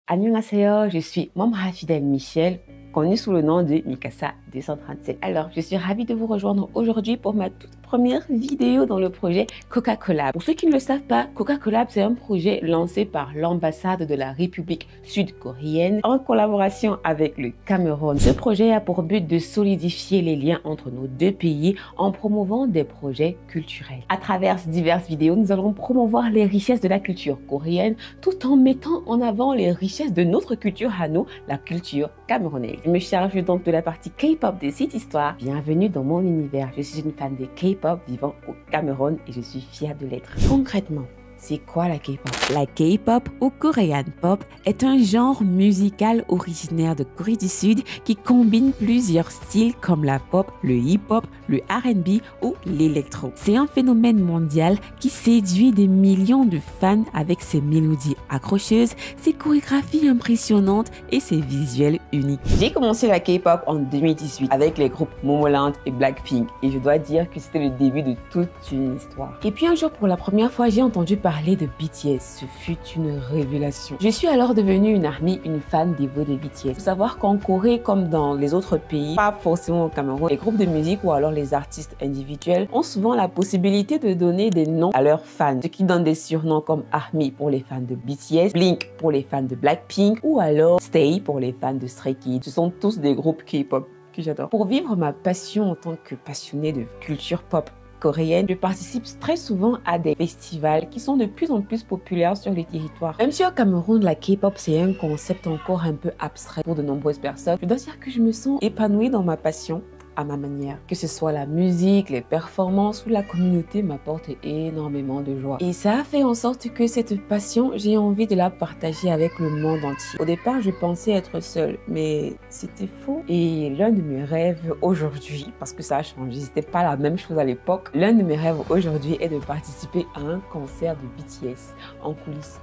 Annyeonghaseyo, je suis Momra Fidèle Michel, connue sous le nom de Mikasa 237. Alors, je suis ravie de vous rejoindre aujourd'hui pour ma toute première vidéo dans le projet Coca-Collab. Pour ceux qui ne le savent pas, Coca-Collab, c'est un projet lancé par l'ambassade de la République sud-coréenne en collaboration avec le Cameroun. Ce projet a pour but de solidifier les liens entre nos deux pays en promouvant des projets culturels. À travers diverses vidéos, nous allons promouvoir les richesses de la culture coréenne tout en mettant en avant les richesses de notre culture à nous, la culture camerounaise. Je me charge donc de la partie K-pop de cette histoire. Bienvenue dans mon univers. Je suis une fan de K-pop vivant au Cameroun et je suis fière de l'être. Concrètement, c'est quoi la K-pop? La K-pop ou Korean pop est un genre musical originaire de Corée du Sud qui combine plusieurs styles comme la pop, le hip-hop, le R&B ou l'électro. C'est un phénomène mondial qui séduit des millions de fans avec ses mélodies accrocheuses, ses chorégraphies impressionnantes et ses visuels uniques. J'ai commencé la K-pop en 2018 avec les groupes Momoland et Blackpink et je dois dire que c'était le début de toute une histoire. Et puis un jour, pour la première fois, j'ai entendu parler de BTS. Ce fut une révélation. Je suis alors devenue une fan dévot de BTS. Il faut savoir qu'en Corée, comme dans les autres pays, pas forcément au Cameroun, les groupes de musique ou alors les artistes individuels ont souvent la possibilité de donner des noms à leurs fans, ce qui donne des surnoms comme ARMY pour les fans de BTS, Blink pour les fans de Blackpink ou alors Stay pour les fans de Stray Kids. Ce sont tous des groupes K-pop que j'adore. Pour vivre ma passion en tant que passionnée de culture pop coréenne, je participe très souvent à des festivals qui sont de plus en plus populaires sur les territoires. Même si au Cameroun, la K-pop, c'est un concept encore un peu abstrait pour de nombreuses personnes, je dois dire que je me sens épanouie dans ma passion à ma manière. Que ce soit la musique, les performances ou la communauté m'apporte énormément de joie. Et ça a fait en sorte que cette passion, j'ai envie de la partager avec le monde entier. Au départ, je pensais être seule, mais c'était faux. Et l'un de mes rêves aujourd'hui, parce que ça a changé, c'était pas la même chose à l'époque, l'un de mes rêves aujourd'hui est de participer à un concert de BTS en coulisses.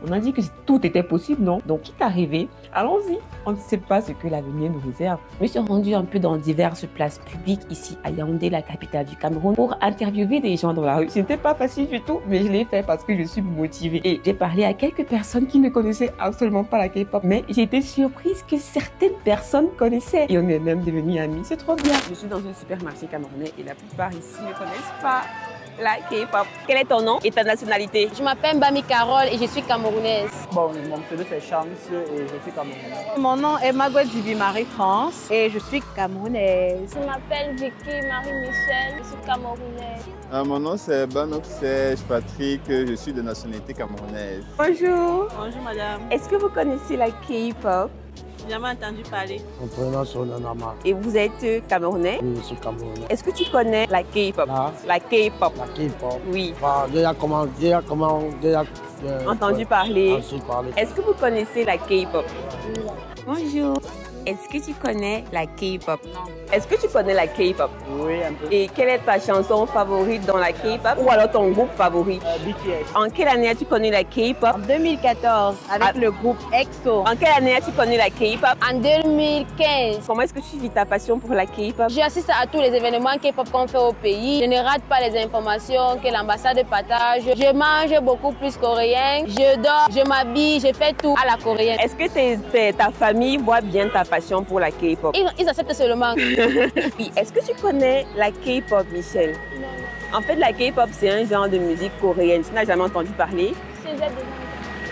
On a dit que tout était possible, non? Donc, quitte à rêver, allons-y. On ne sait pas ce que l'avenir nous réserve. Je me suis rendue un peu dans diverses places publiques ici à Yaoundé, la capitale du Cameroun, pour interviewer des gens dans la rue. Ce n'était pas facile du tout, mais je l'ai fait parce que je suis motivée. Et j'ai parlé à quelques personnes qui ne connaissaient absolument pas la K-pop. Mais j'ai été surprise que certaines personnes connaissaient. Et on est même devenus amis. C'est trop bien. Je suis dans un supermarché camerounais et la plupart ici ne connaissent pas la K-pop. Quel est ton nom et ta nationalité? Je m'appelle Bami Carole et je suis camerounaise. Bon, mon pseudo c'est Charles et je suis camerounaise. Mon nom est Margot Dibi Marie France et je suis camerounaise. Je m'appelle Vicky Marie Michel, je suis camerounaise. Mon nom c'est Banok Serge Patrick, je suis de nationalité camerounaise. Bonjour. Bonjour madame. Est-ce que vous connaissez la K-pop? J'ai jamais entendu parler. Mon prénom c'est Onanama. Et vous êtes camerounais? Oui, je suis camerounais. Est-ce que tu connais la K-pop? La K-pop. La K-pop. Oui. Bah, Entendu parler. parler. Est-ce que vous connaissez la K-pop? Bonjour. Est-ce que tu connais la K-pop? Est-ce que tu connais la K-pop? Oui, un peu. Et quelle est ta chanson favorite dans la K-pop? Ou alors ton groupe favori? BTS. En quelle année as-tu connu la K-pop? En 2014 avec le groupe EXO. En quelle année as-tu connu la K-pop? En 2015, Comment est-ce que tu vis ta passion pour la K-pop? j'assiste à tous les événements K-pop qu'on fait au pays. Je ne rate pas les informations que l'ambassade partage. Je mange beaucoup plus coréen. Je dors, je m'habille, je fais tout à la coréenne. Est-ce que ta famille voit bien ta passion pour la K-pop? Ils acceptent seulement. Oui. Est-ce que tu connais la K-pop, Michel? Non. En fait, la K-pop, c'est un genre de musique coréenne. Tu n'as jamais entendu parler? Je les ai déjà.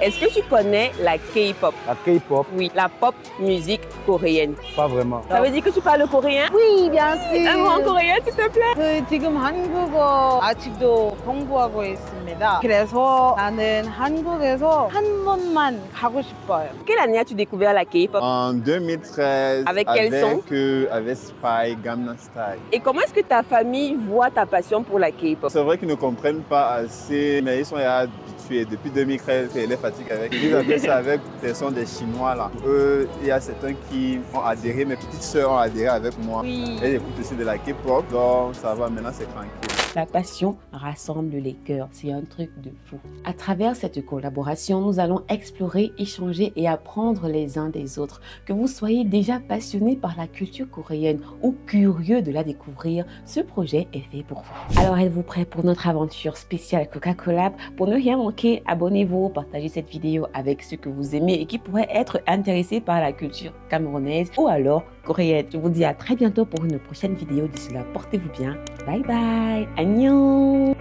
Est-ce que tu connais la K-pop? La K-pop, Oui, la pop musique coréenne. pas vraiment. Ça veut dire que tu parles coréen? Oui, bien sûr. Un mot en coréen, s'il te plaît. 지금 한국어 아직도 공부하고 있습니다. 그래서 나는 한국에서 한 번만 가고 싶어요. Quelle année as-tu découvert la K-pop? En 2013, Avec quel son? avec Spy, Gangnam Style. Et comment est-ce que ta famille voit ta passion pour la K-pop? C'est vrai qu'ils ne comprennent pas assez, mais ils sont habitués. Depuis 2013, les fatigues avec. Ils appellent ça avec des sons des Chinois là. Eux, il y a certains qui ont adhéré, mes petites sœurs ont adhéré avec moi. Oui. Elles écoutent aussi de la K-pop, donc ça va, maintenant c'est tranquille. La passion rassemble les cœurs. C'est un truc de fou. À travers cette collaboration, nous allons explorer, échanger et apprendre les uns des autres. Que vous soyez déjà passionné par la culture coréenne ou curieux de la découvrir, ce projet est fait pour vous. Alors, êtes-vous prêts pour notre aventure spéciale Coca-Collab? Pour ne rien manquer, abonnez-vous, partagez cette vidéo avec ceux que vous aimez et qui pourraient être intéressés par la culture camerounaise ou alors coréenne. Je vous dis à très bientôt pour une prochaine vidéo. D'ici là, portez-vous bien. Bye bye. Annyeong.